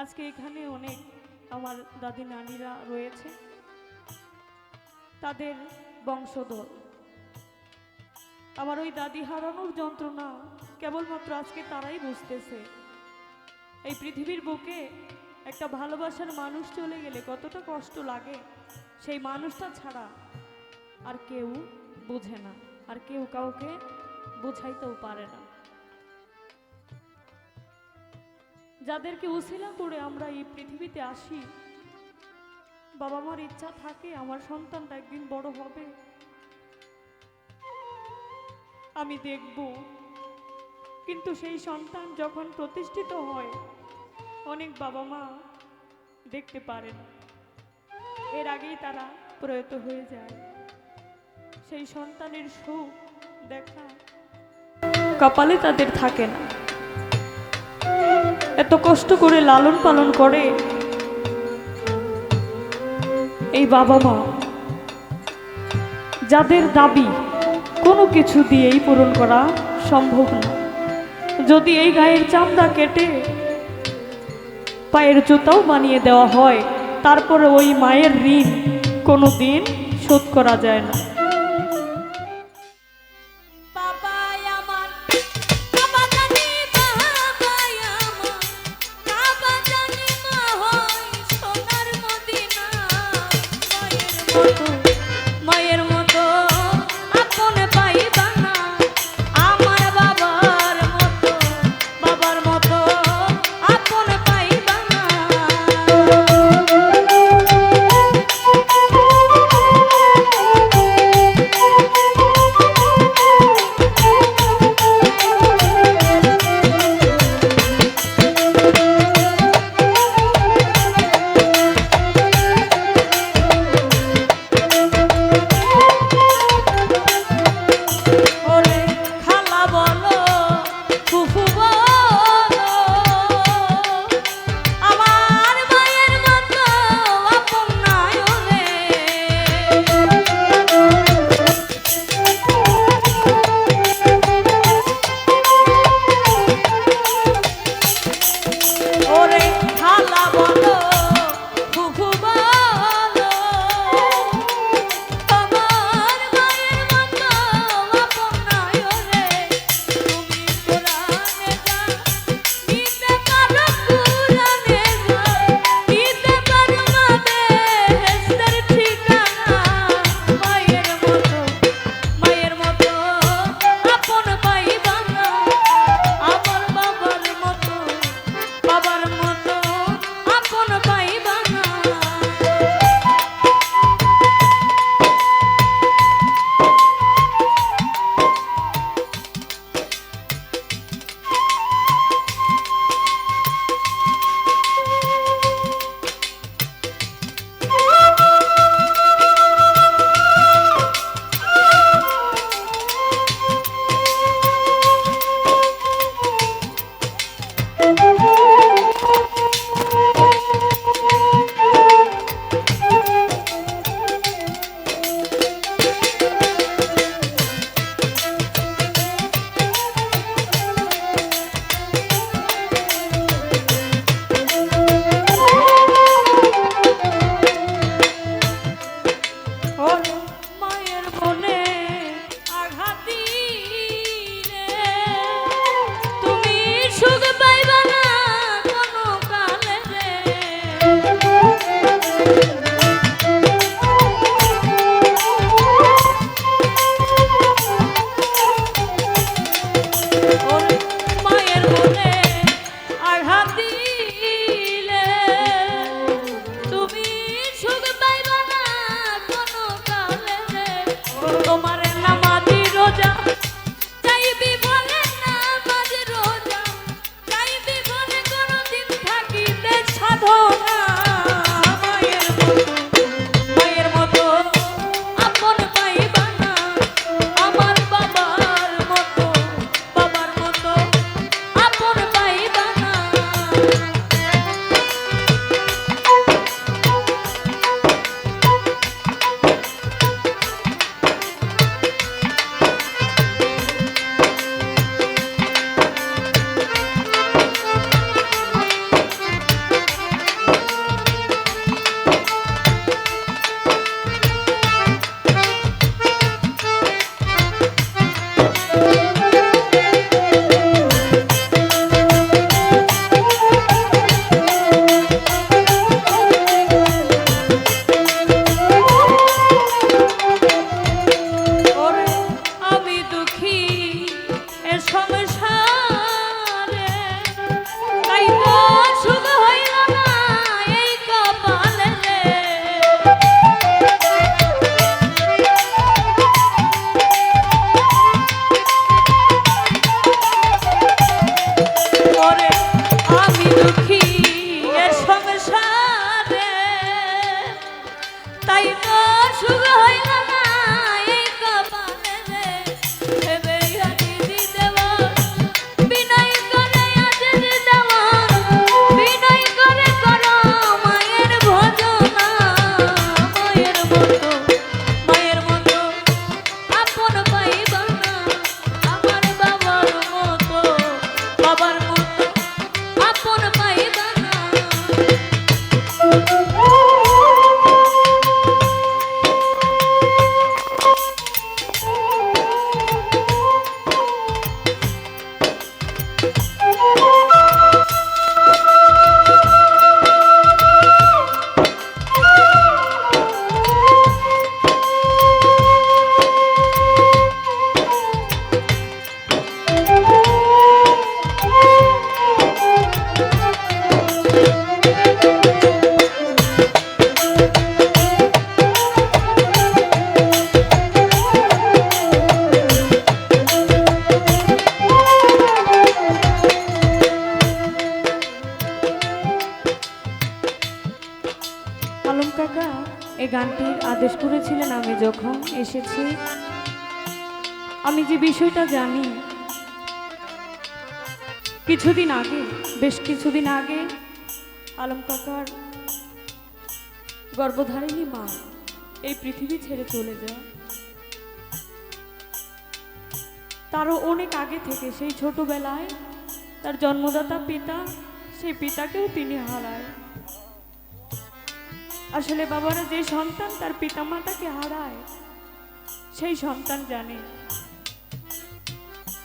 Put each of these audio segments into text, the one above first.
আজকে এখানে অনেক আমার দাদি নানিরা রয়েছে, তাদের বংশধর। আমার ওই দাদি হারানোর যন্ত্রণা কেবলমাত্র আজকে তারাই বুঝতেছে। এই পৃথিবীর বুকে একটা ভালোবাসার মানুষ চলে গেলে কতটা কষ্ট লাগে, সেই মানুষটা ছাড়া আর কেউ বোঝে না, আর কেউ কাউকে বোঝাইতেও পারে না। যাদেরকে উসিলা করে আমরা এই পৃথিবীতে আসি, বাবা মার ইচ্ছা থাকে আমার সন্তানটা একদিন বড় হবে, আমি দেখব। কিন্তু সেই সন্তান যখন প্রতিষ্ঠিত হয়, অনেক বাবা মা দেখতে পারেন, এর আগেই তারা প্রয়াত হয়ে যায়। সেই সন্তানের সুখ দেখা কপালে তাদের থাকে না। এত কষ্ট করে লালন পালন করে এই বাবা মা, যাদের দাবি কোনো কিছু দিয়েই পূরণ করা সম্ভব না। যদি এই গায়ের চামড়া কেটে পায়ের জুতাও বানিয়ে দেওয়া হয়, তারপরে ওই মায়ের ঋণ কোনো দিন শোধ করা যায় না। মায়ের মতো আপন পাইবা না, আমার বাবার মতো, বাবার মতো আপন পাইবা না। বাবার মতো আপন আলম কাকা এই গানটির আদেশ করেছিলেন। আমি যখন এসেছি, আমি যে বিষয়টা জানি, বেশ কিছুদিন আগে আলম কাকার গর্ভধারিণী মা এই পৃথিবী ছেড়ে চলে যায়। তারও অনেক আগে থেকে, সেই ছোটবেলায় তার জন্মদাতা পিতা, সেই পিতাকেও তিনি হারায়। আসলে বাবারা, যে সন্তান তার পিতামাতাকে হারায়, সেই সন্তান জানে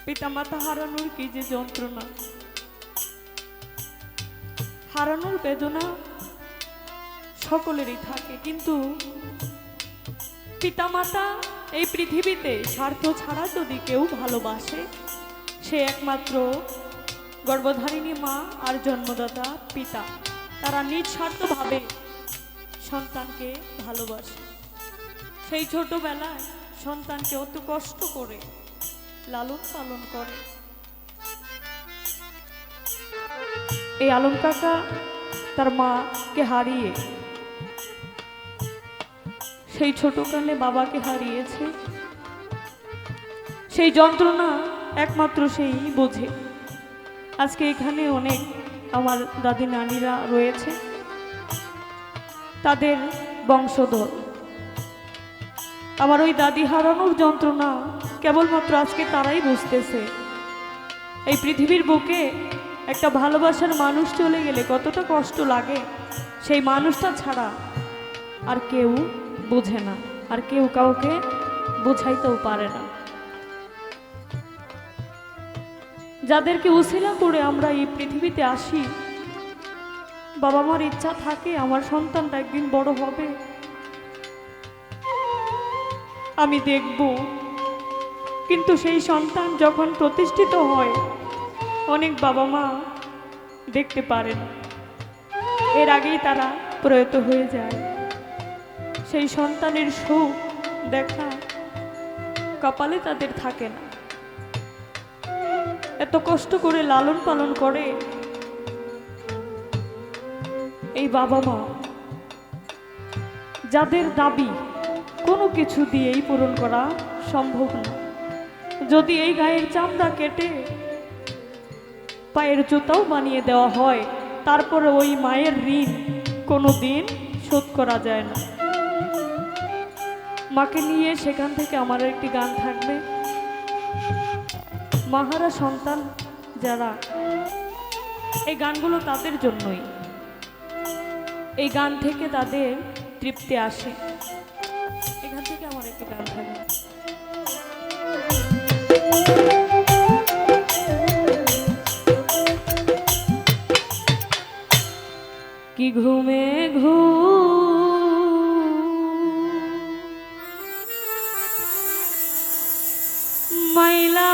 পিতামাতা হারানোর কি যে যন্ত্রণা, হারানোর বেদনা সকলেরই থাকে। কিন্তু পিতামাতা এই পৃথিবীতে স্বার্থ ছাড়া যদি কেউ ভালোবাসে, সে একমাত্র গর্ভধারিণী মা আর জন্মদাতা পিতা। তারা নিঃস্বার্থভাবে সন্তানকে ভালোবাসে। সেই ছোটবেলায় সন্তানকে অত কষ্ট করে লালন পালন করে। এই আলম কাকা তার মাকে হারিয়ে, সেই ছোটকালে বাবাকে হারিয়েছে। সেই যন্ত্রণা একমাত্র সেই বোঝে। আজকে এখানে অনেক আমার দাদি নানিরা রয়েছে, তাদের বংশধর। আমার ওই দাদি হারানোর যন্ত্রণা কেবলমাত্র আজকে তারাই বুঝতেছে। এই পৃথিবীর বুকে একটা ভালোবাসার মানুষ চলে গেলে কতটা কষ্ট লাগে, সেই মানুষটা ছাড়া আর কেউ বোঝে না, আর কেউ কাউকে বোঝাইতেও পারে না। যাদেরকে উসিলা করে আমরা এই পৃথিবীতে আসি, বাবা মার ইচ্ছা থাকে আমার সন্তানটা একদিন বড় হবে, আমি দেখব। কিন্তু সেই সন্তান যখন প্রতিষ্ঠিত হয়, অনেক বাবা মা দেখতে পারেন, এর আগেই তারা প্রয়াত হয়ে যায়। সেই সন্তানের সুখ দেখা কপালে তাদের থাকে না। এত কষ্ট করে লালন পালন করে এই বাবা মা, যাদের দাবি কোনো কিছু দিয়েই পূরণ করা সম্ভব না। যদি এই গায়ের চামড়া কেটে পায়ের জুতাও বানিয়ে দেওয়া হয়, তারপরে ওই মায়ের ঋণ কোনো দিন শোধ করা যায় না। মাকে নিয়ে সেখান থেকে আমার একটি গান থাকবে। মাহারা সন্তান যারা, এই গানগুলো তাদের জন্যই। এই গান থেকে তাদের তৃপ্তি আসে। এখান থেকে আমার একটি গান থাকবে। কি ঘুমে মাইলা